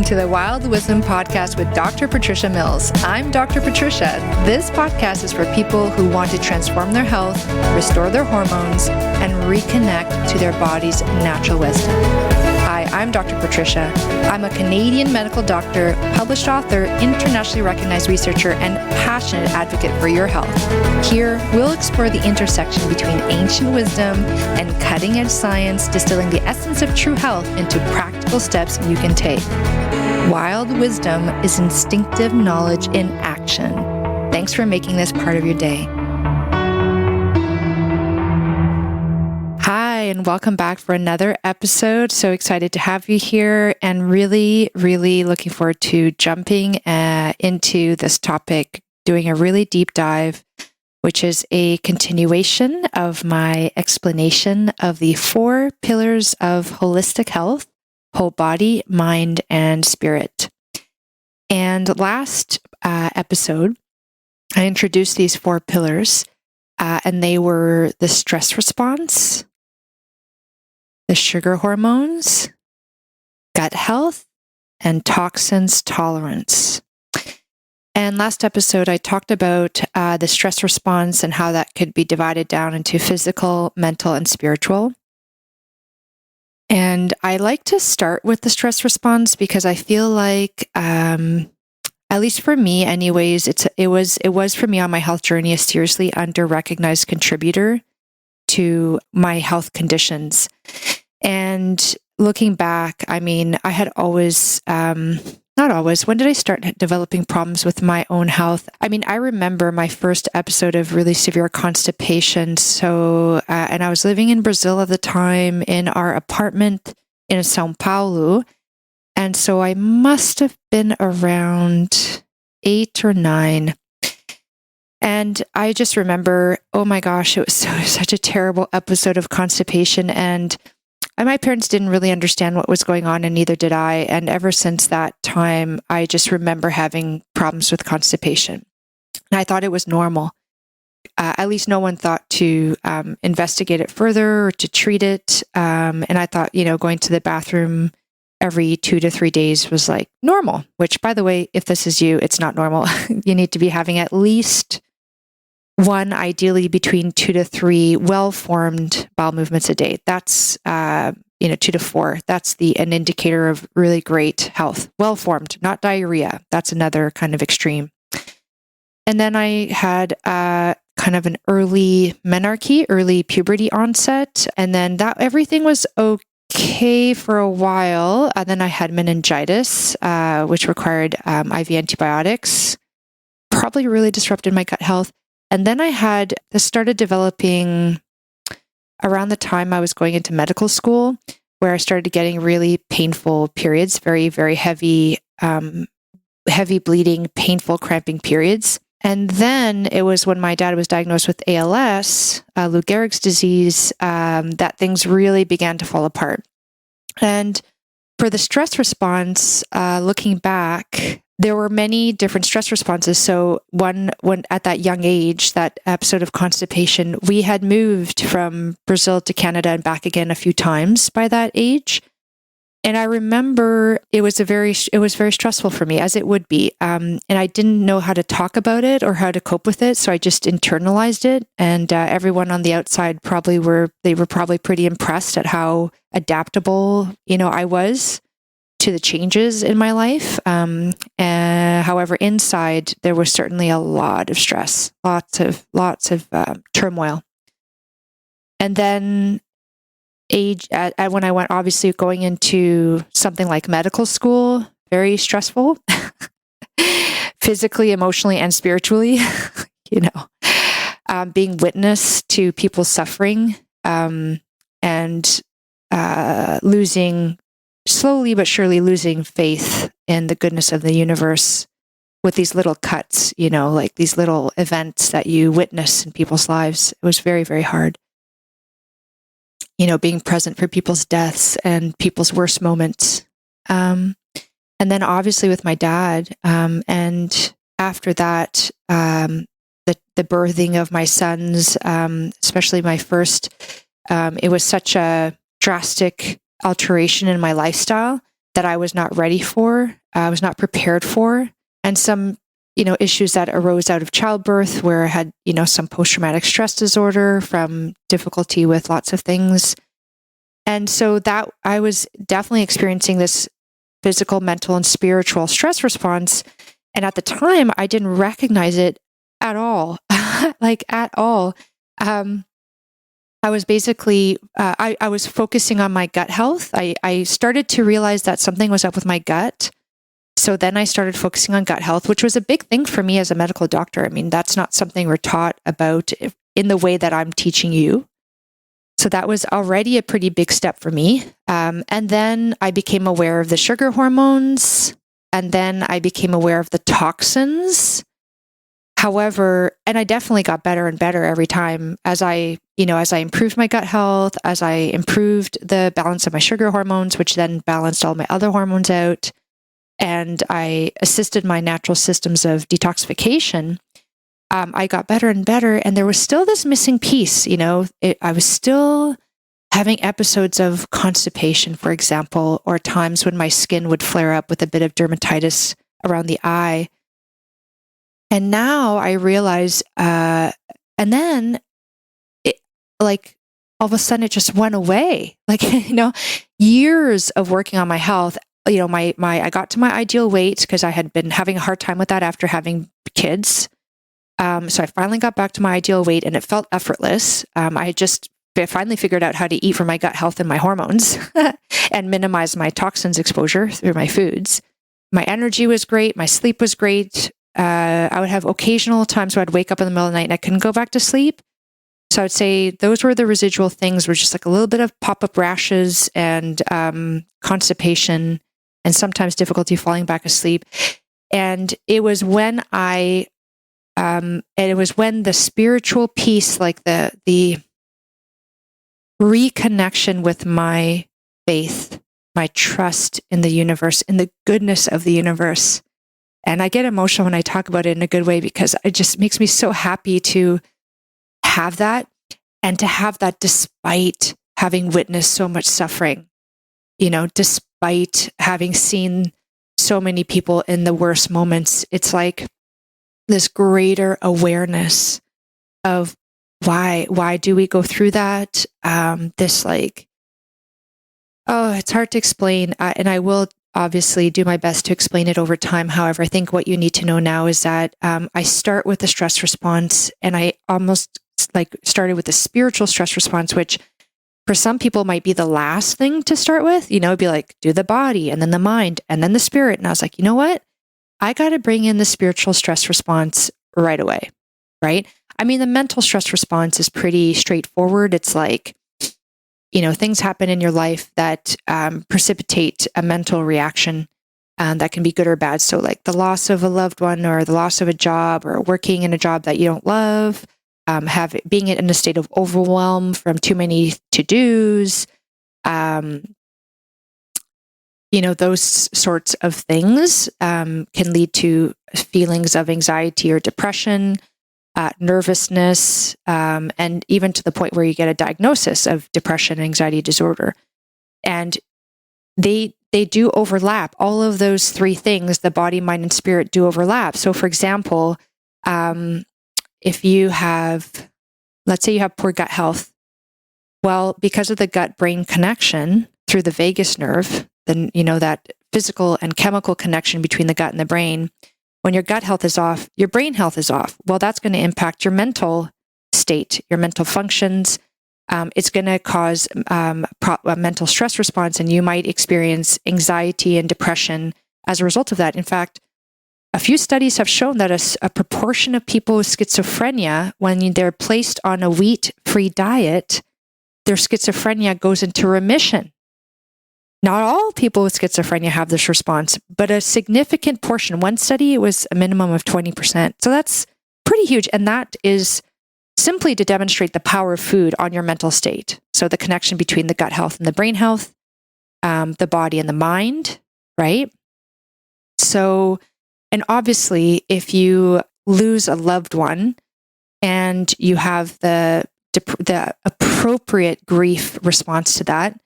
to the Wild Wisdom Podcast with Dr. Patricia Mills. I'm Dr. Patricia. This podcast is for people who want to transform their health, restore their hormones, and reconnect to their body's natural wisdom. Hi, I'm Dr. Patricia. I'm a Canadian medical doctor, published author, internationally recognized researcher, and passionate advocate for your health. Here, we'll explore the intersection between ancient wisdom and cutting-edge science, distilling the essence of true health into practical steps you can take. Wild wisdom is instinctive knowledge in action. Thanks for making this part of your day. Hi, and welcome back for another episode. So excited to have you here and really looking forward to jumping into this topic, doing a really deep dive, which is a continuation of my explanation of the 4 pillars of holistic health: whole body, mind, and spirit. And last episode, I introduced these 4 pillars, and they were the stress response, the sugar hormones, gut health, and toxins tolerance. And last episode, I talked about the stress response and how that could be divided down into physical, mental, and spiritual. And I like to start with the stress response because I feel like, at least for me anyways, it was for me on my health journey a seriously under-recognized contributor to my health conditions. And looking back, I mean, I had always, not always, when did I start developing problems with my own health? I mean, I remember my first episode of really severe constipation. So, and I was living in Brazil at the time in our apartment in São Paulo. And so I must have been around 8 or 9. And I just remember, oh my gosh, it was such a terrible episode of constipation. And my parents didn't really understand what was going on, and neither did I. And ever since that time, I just remember having problems with constipation. And I thought it was normal. At least no one thought to investigate it further or to treat it. And I thought, going to the bathroom every 2 to 3 days was like normal, which, by the way, if this is you, it's not normal. You need to be having at least one, ideally between 2 to 3 well-formed bowel movements a day. That's, 2 to 4. That's an indicator of really great health. Well-formed, not diarrhea. That's another kind of extreme. And then I had kind of an early menarche, early puberty onset. And then everything was okay for a while. Then I had meningitis, which required IV antibiotics. Probably really disrupted my gut health. And then I started developing around the time I was going into medical school, where I started getting really painful periods, very, very heavy bleeding, painful cramping periods. And then it was when my dad was diagnosed with ALS, Lou Gehrig's disease, that things really began to fall apart. And for the stress response, looking back, there were many different stress responses. So when at that young age, that episode of constipation, we had moved from Brazil to Canada and back again a few times by that age. And I remember it was very stressful for me, as it would be. And I didn't know how to talk about it or how to cope with it. So I just internalized it. And everyone on the outside were probably pretty impressed at how adaptable, I was to the changes in my life. However, inside there was certainly a lot of stress, lots of turmoil. And then when I went, obviously going into something like medical school, very stressful, physically, emotionally, and spiritually. Being witness to people suffering and slowly but surely losing faith in the goodness of the universe with these little cuts, like these little events that you witness in people's lives. It was very, very hard. Being present for people's deaths and people's worst moments. And then obviously with my dad, and after that, the birthing of my sons, especially my first, it was such a drastic alteration in my lifestyle that I was not ready for, I was not prepared for, and some, issues that arose out of childbirth where I had, some post-traumatic stress disorder from difficulty with lots of things. And so that I was definitely experiencing this physical, mental, and spiritual stress response. And at the time, I didn't recognize it at all, like at all. I was basically, I was focusing on my gut health. I started to realize that something was up with my gut. So then I started focusing on gut health, which was a big thing for me as a medical doctor. I mean, that's not something we're taught about in the way that I'm teaching you. So that was already a pretty big step for me. And then I became aware of the sugar hormones, and then I became aware of the toxins. However, and I definitely got better and better every time as I improved my gut health, as I improved the balance of my sugar hormones, which then balanced all my other hormones out. And I assisted my natural systems of detoxification. I got better and better, and there was still this missing piece. I was still having episodes of constipation, for example, or times when my skin would flare up with a bit of dermatitis around the eye. And now I realize, and then all of a sudden it just went away. Years of working on my health. I got to my ideal weight because I had been having a hard time with that after having kids. So I finally got back to my ideal weight, and it felt effortless. I finally figured out how to eat for my gut health and my hormones and minimize my toxins exposure through my foods. My energy was great. My sleep was great. I would have occasional times where I'd wake up in the middle of the night and I couldn't go back to sleep. So I would say those were the residual things, were just like a little bit of pop-up rashes and constipation, and sometimes difficulty falling back asleep. And it was when the spiritual piece, like the reconnection with my faith, my trust in the universe, in the goodness of the universe. And I get emotional when I talk about it in a good way, because it just makes me so happy to have that, and to have that despite having witnessed so much suffering, despite having seen so many people in the worst moments. It's like this greater awareness of why do we go through that? It's hard to explain. And I will obviously do my best to explain it over time. However, I think what you need to know now is that I start with the stress response, and I almost started with the spiritual stress response, which for some people might be the last thing to start with. It'd be like, do the body, and then the mind, and then the spirit. And I was like, you know what? I got to bring in the spiritual stress response right away, right? I mean, the mental stress response is pretty straightforward. It's like, things happen in your life that precipitate a mental reaction that can be good or bad. So like the loss of a loved one, or the loss of a job, or working in a job that you don't love, being in a state of overwhelm from too many to-dos, those sorts of things can lead to feelings of anxiety or depression, nervousness, and even to the point where you get a diagnosis of depression and anxiety disorder. And they do overlap. All of those three things, the body, mind, and spirit, do overlap. So for example, if you have, let's say you have poor gut health, well, because of the gut-brain connection through the vagus nerve, then that physical and chemical connection between the gut and the brain, when your gut health is off, your brain health is off. Well, that's going to impact your mental state, your mental functions. It's going to cause a mental stress response, and you might experience anxiety and depression as a result of that. In fact, a few studies have shown that a proportion of people with schizophrenia, when they're placed on a wheat-free diet, their schizophrenia goes into remission. Not all people with schizophrenia have this response, but a significant portion. One study, it was a minimum of 20%. So that's pretty huge. And that is simply to demonstrate the power of food on your mental state. So the connection between the gut health and the brain health, the body and the mind, right? So, and obviously, if you lose a loved one and you have the appropriate grief response to that,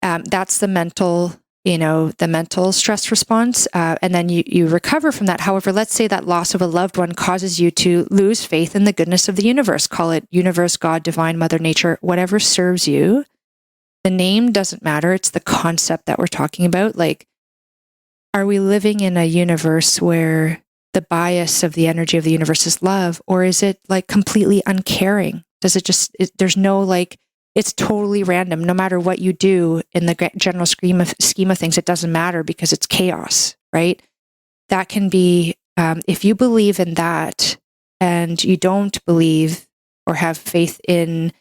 that's the mental, the mental stress response, and then you recover from that. However, let's say that loss of a loved one causes you to lose faith in the goodness of the universe. Call it universe, God, divine, Mother Nature, whatever serves you. The name doesn't matter. It's the concept that we're talking about. Like, are we living in a universe where the bias of the energy of the universe is love, or is it like completely uncaring? Does it just, there's no like, it's totally random. No matter what you do in the general scheme of things, it doesn't matter because it's chaos, right? That can be, if you believe in that and you don't believe or have faith in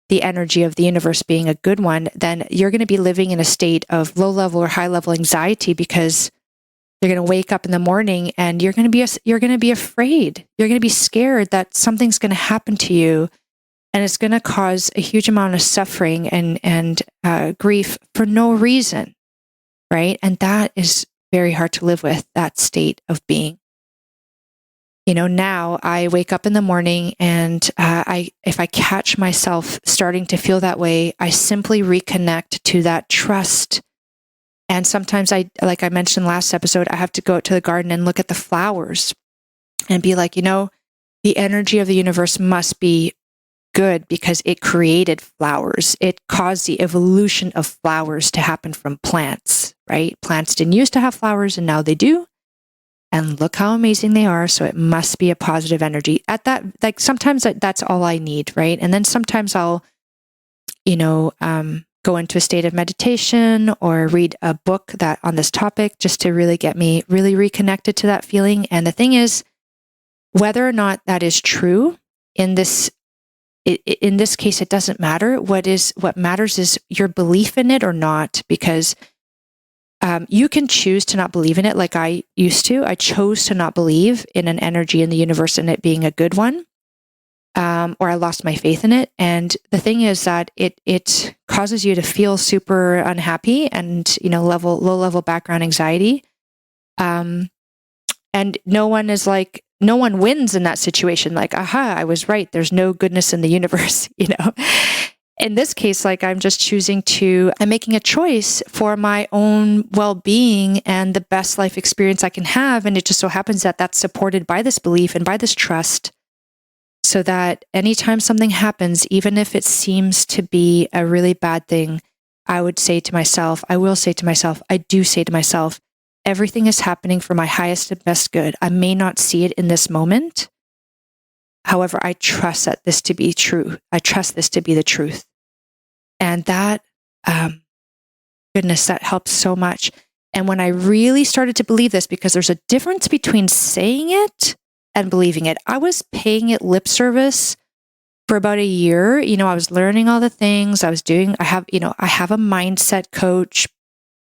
the energy of the universe being a good one, then you're going to be living in a state of low level or high level anxiety, because you're going to wake up in the morning and you're going to be afraid. You're going to be scared that something's going to happen to you, and it's going to cause a huge amount of suffering and grief for no reason, right? And that is very hard to live with, that state of being. Now I wake up in the morning and if I catch myself starting to feel that way, I simply reconnect to that trust. And sometimes like I mentioned last episode, I have to go out to the garden and look at the flowers and be like, the energy of the universe must be good because it created flowers. It caused the evolution of flowers to happen from plants, right? Plants didn't used to have flowers and now they do. And look how amazing they are. So it must be a positive energy. At that, like sometimes that's all I need, right? And then sometimes I'll, go into a state of meditation or read a book that on this topic just to really get me really reconnected to that feeling. And the thing is, whether or not that is true in this case, it doesn't matter. What matters is your belief in it or not, because you can choose to not believe in it like I used to. I chose to not believe in an energy in the universe and it being a good one, or I lost my faith in it. And the thing is that it causes you to feel super unhappy and, low level background anxiety. And no one wins in that situation. Like, aha, I was right. There's no goodness in the universe, In this case, like I'm making a choice for my own well-being and the best life experience I can have. And it just so happens that that's supported by this belief and by this trust, so that anytime something happens, even if it seems to be a really bad thing, I do say to myself, everything is happening for my highest and best good. I may not see it in this moment. However, I trust this to be true. I trust this to be the truth. And that, goodness, that helps so much. And when I really started to believe this, because there's a difference between saying it and believing it. I was paying it lip service for about a year. I was learning all the things I have a mindset coach.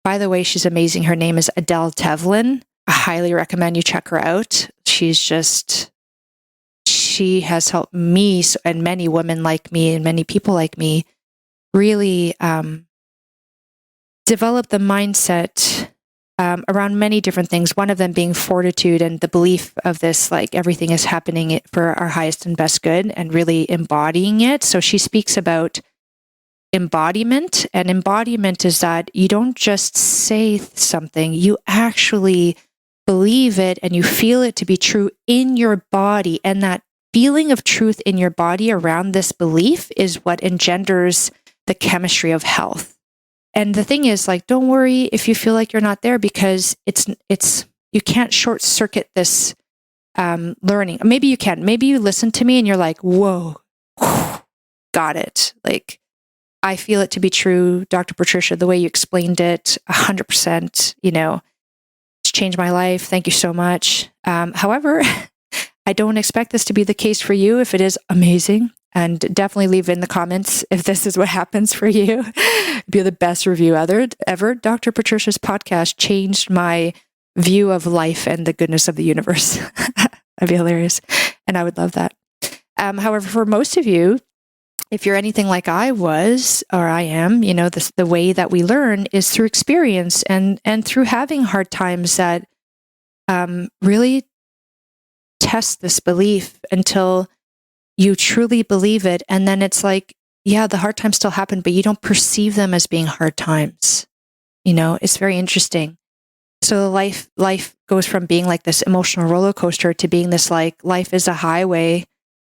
By the way, she's amazing. Her name is Adele Tevlin. I highly recommend you check her out. She has helped me and many women like me and many people like me really develop the mindset around many different things. One of them being fortitude and the belief of this, like everything is happening for our highest and best good, and really embodying it. So she speaks about embodiment, and embodiment is that you don't just say something, you actually believe it and you feel it to be true in your body. And that feeling of truth in your body around this belief is what engenders the chemistry of health. And the thing is, like, don't worry if you feel like you're not there, because you can't short circuit this learning. Maybe you can. Maybe you listen to me and you're like, whoa, got it. Like, I feel it to be true, Dr. Patricia, the way you explained it, 100%, it's changed my life. Thank you so much. However, I don't expect this to be the case for you. If it is, amazing. And definitely leave in the comments if this is what happens for you. It'd be the best review ever. Dr. Patricia's podcast changed my view of life and the goodness of the universe. That'd be hilarious. And I would love that. However, for most of you, if you're anything like I was, or I am, the way that we learn is through experience and through having hard times that really test this belief until you truly believe it. And then it's like, yeah, the hard times still happen, but you don't perceive them as being hard times. It's very interesting. So life goes from being like this emotional roller coaster to being this like, life is a highway.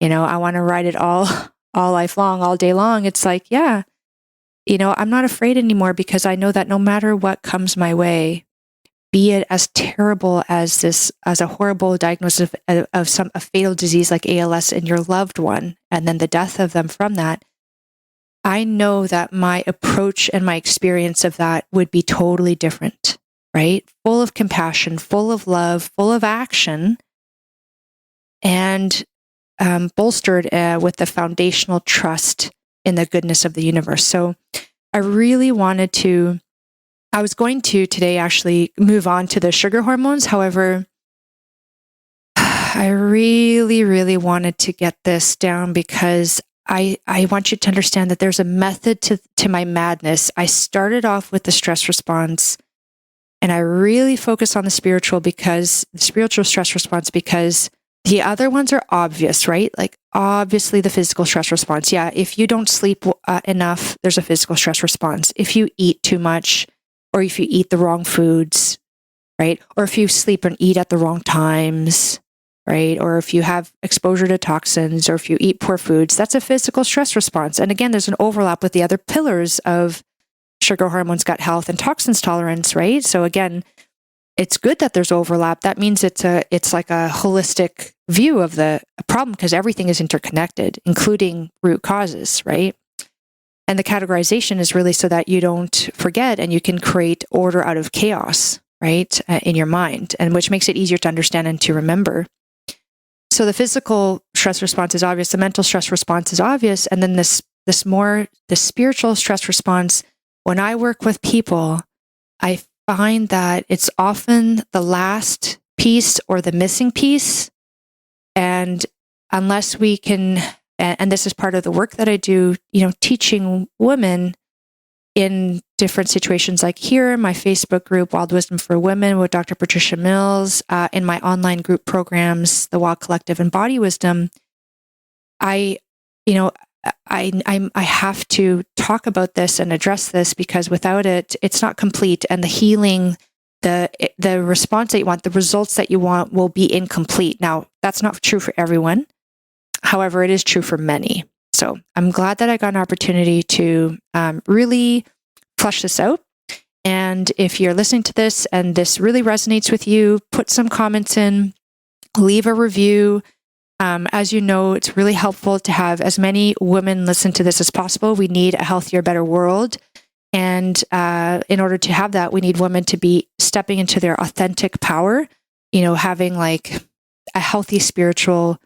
I want to ride it all life long, all day long. It's like, yeah, I'm not afraid anymore because I know that no matter what comes my way, be it as terrible as a horrible diagnosis of a fatal disease like ALS in your loved one, and then the death of them from that, I know that my approach and my experience of that would be totally different, right? Full of compassion, full of love, full of action, and bolstered with the foundational trust in the goodness of the universe. So I really I was going to today actually move on to the sugar hormones. However, I really, really wanted to get this down because I want you to understand that there's a method to my madness. I started off with the stress response, and I really focus on the spiritual stress response, because the other ones are obvious, right? Like obviously the physical stress response. Yeah, if you don't sleep enough, there's a physical stress response. If you eat too much, or if you eat the wrong foods, right? Or if you sleep and eat at the wrong times, right? Or if you have exposure to toxins, or if you eat poor foods, that's a physical stress response. And again, there's an overlap with the other pillars of sugar hormones, gut health, and toxins tolerance, right? So again, it's good that there's overlap. That means it's like a holistic view of the problem, because everything is interconnected, including root causes, right? And the categorization is really so that you don't forget and you can create order out of chaos, right, in your mind, and which makes it easier to understand and to remember. So the physical stress response is obvious, the mental stress response is obvious, and then the spiritual stress response. When I work with people, I find that it's often the last piece or the missing piece, and unless we can, and this is part of the work that I do, teaching women in different situations, like here in my Facebook group, Wild Wisdom for Women with Dr. Patricia Mills, in my online group programs, the Wild Collective and Body Wisdom, I have to talk about this and address this, because without it, it's not complete, and the healing, the response that you want, the results that you want will be incomplete. Now, that's not true for everyone. However, it is true for many. So I'm glad that I got an opportunity to really flesh this out. And if you're listening to this and this really resonates with you, put some comments in, leave a review. As you know, it's really helpful to have as many women listen to this as possible. We need a healthier, better world. And in order to have that, we need women to be stepping into their authentic power, having like a healthy spiritual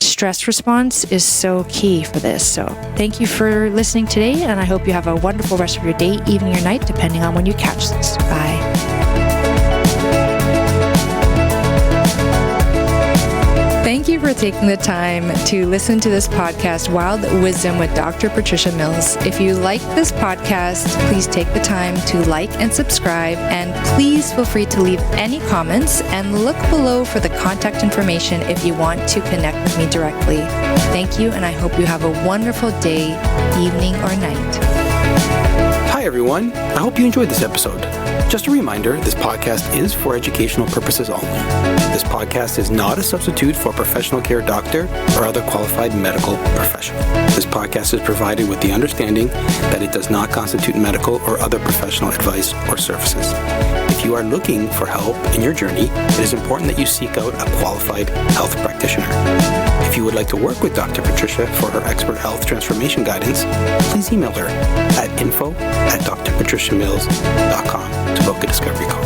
stress response is so key for this. So thank you for listening today, and I hope you have a wonderful rest of your day, evening, or night, depending on when you catch this. Bye. Thank you for taking the time to listen to this podcast, Wild Wisdom with Dr. Patricia Mills. If you like this podcast, please take the time to like and subscribe, and please feel free to leave any comments and look below for the contact information if you want to connect with me directly. Thank you, and I hope you have a wonderful day, evening, or night. Hi everyone, I hope you enjoyed this episode. Just a reminder, this podcast is for educational purposes only. This podcast is not a substitute for a professional care doctor or other qualified medical professional. This podcast is provided with the understanding that it does not constitute medical or other professional advice or services. If you are looking for help in your journey, it is important that you seek out a qualified health practitioner. If you would like to work with Dr. Patricia for her expert health transformation guidance, please email her at info@drpatriciamills.com to book a discovery call.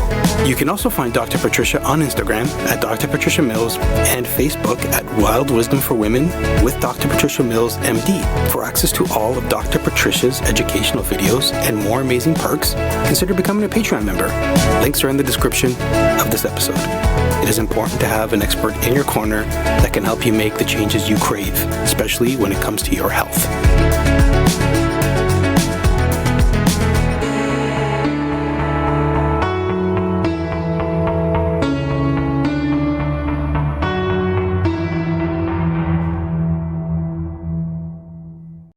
You can also find Dr. Patricia on Instagram at Dr. Patricia Mills and Facebook at Wild Wisdom for Women with Dr. Patricia Mills, MD. For access to all of Dr. Patricia's educational videos and more amazing perks, consider becoming a Patreon member. Links are in the description of this episode. It is important to have an expert in your corner that can help you make the changes you crave, especially when it comes to your health.